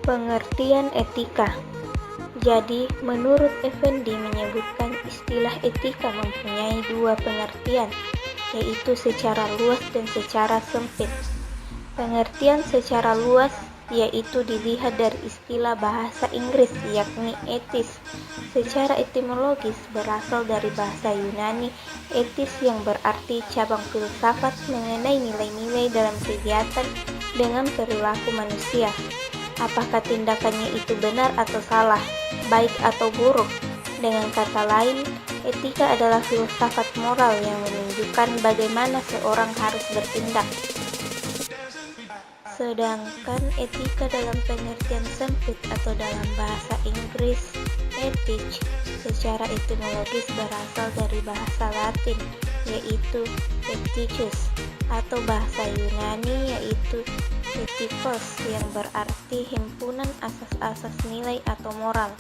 Pengertian etika. Jadi, menurut Effendi menyebutkan istilah etika mempunyai dua pengertian, yaitu secara luas dan secara sempit. Pengertian secara luas yaitu dilihat dari istilah bahasa Inggris yakni etis. Secara etimologis berasal dari bahasa Yunani etis yang berarti cabang filsafat mengenai nilai-nilai dalam kegiatan dengan perilaku manusia. Apakah tindakannya itu benar atau salah, baik atau buruk? Dengan kata lain, etika adalah filsafat moral yang menunjukkan bagaimana seorang harus bertindak. Sedangkan etika dalam pengertian sempit atau dalam bahasa Inggris ethics secara etimologis berasal dari bahasa Latin yaitu ethicus atau bahasa Yunani yaitu ethikos yang berarti himpunan asas-asas nilai atau moral.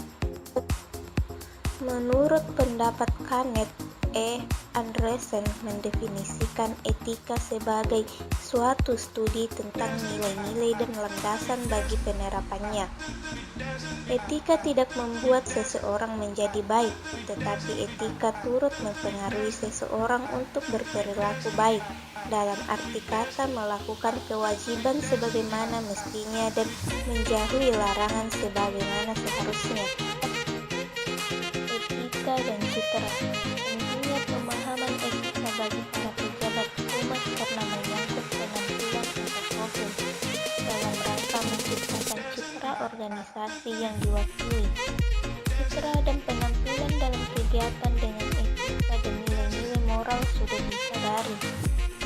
Menurut pendapat Kenneth E. Andresen mendefinisikan etika sebagai suatu studi tentang nilai-nilai dan landasan bagi penerapannya. Etika tidak membuat seseorang menjadi baik, tetapi etika turut mempengaruhi seseorang untuk berperilaku baik, dalam arti kata melakukan kewajiban sebagaimana mestinya dan menjauhi larangan sebagaimana seharusnya. Etika dan citra. Tentunya pemahaman etika bagi para pejabat humas karena menyangkut penampilan atau profil dalam rangka menciptakan citra organisasi yang diwakili. Citra dan penampilan dalam kegiatan dengan etika dan nilai-nilai moral sudah disadari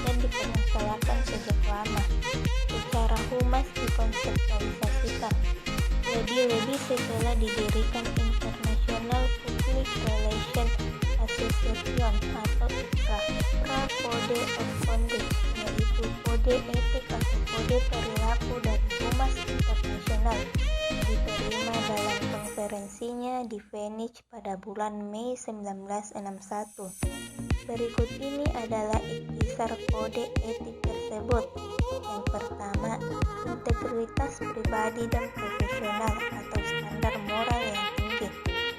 dan dipermasalahkan sejak lama. Secara humas dikonseptualisasikan, lebih-lebih setelah didirikan International Public Relations Association atau IPRA, Code of Conduct, yaitu kode etik atau kode perilaku dari Humas Internasional, diterima dalam konferensinya di Venice pada bulan Mei 1961. Berikut ini adalah ikhtisar kode etik tersebut. Yang pertama, integritas pribadi dan profesional atau standar moral yang tinggi,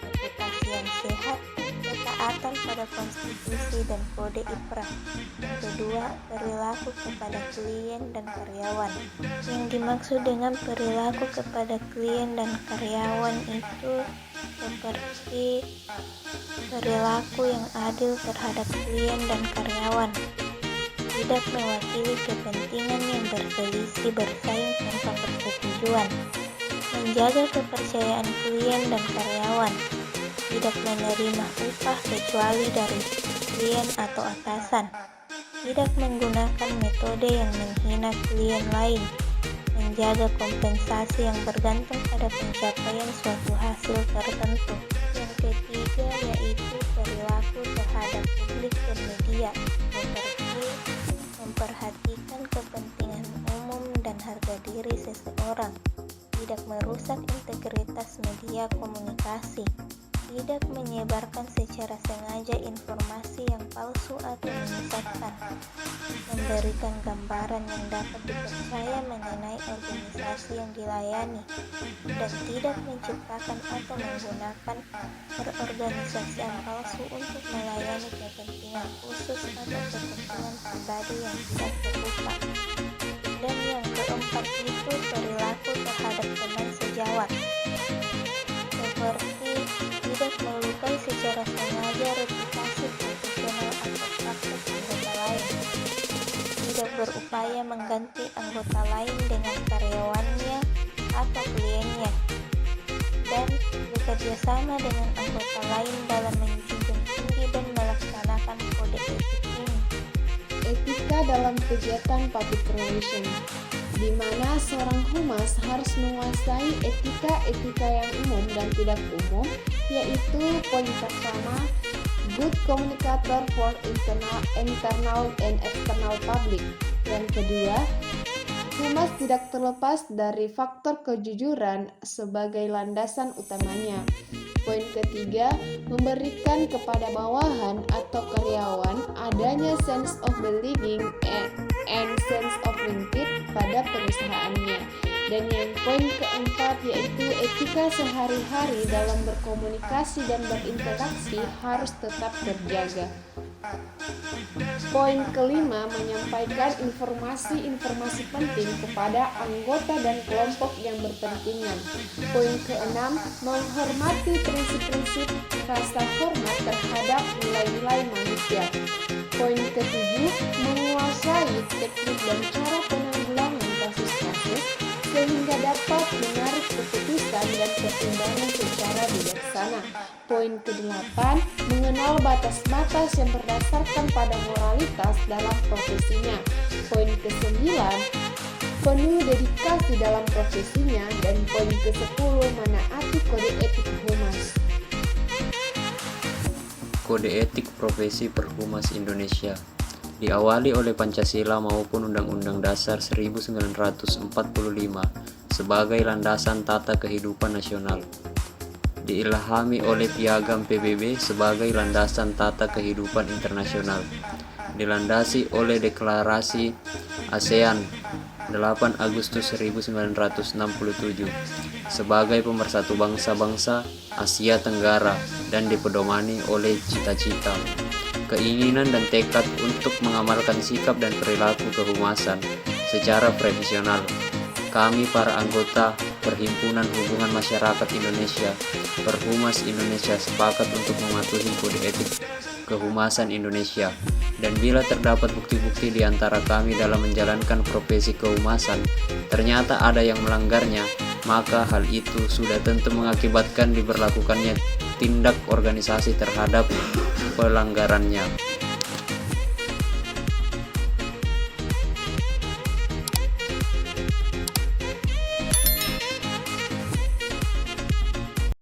reputasi yang sehat, ketaatan pada konstitusi dan kode IPRA. Yang kedua, perilaku kepada klien dan karyawan. Yang dimaksud dengan perilaku kepada klien dan karyawan itu seperti perilaku yang adil terhadap klien dan karyawan, tidak mewakili kepentingan yang berselisih bersaing tanpa persetujuan, menjaga kepercayaan klien dan karyawan, tidak menerima upah kecuali dari klien atau atasan, tidak menggunakan metode yang menghina klien lain, menjaga kompensasi yang bergantung pada pencapaian suatu hasil tertentu. Yang ketiga yaitu perilaku terhadap publik dan media, seperti memperhatikan kepentingan umum dan harga diri seseorang, tidak merusak integritas media komunikasi, tidak menyebarkan secara sengaja informasi yang palsu atau menyesatkan, memberikan gambaran yang dapat dipercaya mengenai organisasi yang dilayani, dan tidak menciptakan atau menggunakan berorganisasi yang palsu untuk melayani kepentingan khusus atau kepentingan pribadi yang tidak terlupa. Dan yang keempat itu perilaku terhadap teman sejawat, seperti tidak melukai secara sengaja reputasi profesional atau praktek anggota lain, tidak berupaya mengganti anggota lain dengan karyawannya atau kliennya, dan bekerjasama dengan anggota lain dalam menjunjung tinggi dan melaksanakan kode etik ini. Etika dalam kegiatan public relation, di mana seorang humas harus menguasai etika-etika yang umum dan tidak umum, yaitu poin pertama, good communicator for internal and external public. Yang kedua, humas tidak terlepas dari faktor kejujuran sebagai landasan utamanya. Poin ketiga, memberikan kepada bawahan atau karyawan adanya sense of belonging and sense of pride pada perusahaannya. Dan yang poin keempat yaitu etika sehari-hari dalam berkomunikasi dan berinteraksi harus tetap terjaga. Poin kelima, menyampaikan informasi-informasi penting kepada anggota dan kelompok yang berkepentingan. Poin keenam, menghormati prinsip-prinsip rasa hormat terhadap nilai-nilai manusia. Poin ketujuh, menguasai teknik dan cara penanggulangan kasus-kasus sehingga dapat menarik keputusan dan pertimbangan secara bijaksana. Poin kedelapan, mengenal batas-batas yang berdasarkan pada moralitas dalam profesinya. Poin kesembilan, penuh dedikasi dalam profesinya. Dan poin ke-10, menaati kode etik humas. Kode etik profesi Perhumas Indonesia diawali oleh Pancasila maupun Undang-Undang Dasar 1945 sebagai landasan tata kehidupan nasional. Diilhami oleh Piagam PBB sebagai landasan tata kehidupan internasional. Dilandasi oleh Deklarasi ASEAN 8 Agustus 1967 sebagai pemersatu bangsa-bangsa Asia Tenggara dan dipedomani oleh cita-cita, keinginan dan tekad untuk mengamalkan sikap dan perilaku kehumasan secara profesional. Kami para anggota Perhimpunan Hubungan Masyarakat Indonesia, Perhumas Indonesia sepakat untuk mematuhi kode etik kehumasan Indonesia. Dan bila terdapat bukti-bukti di antara kami dalam menjalankan profesi kehumasan, ternyata ada yang melanggarnya, maka hal itu sudah tentu mengakibatkan diberlakukannya tindak organisasi terhadap pelanggarannya.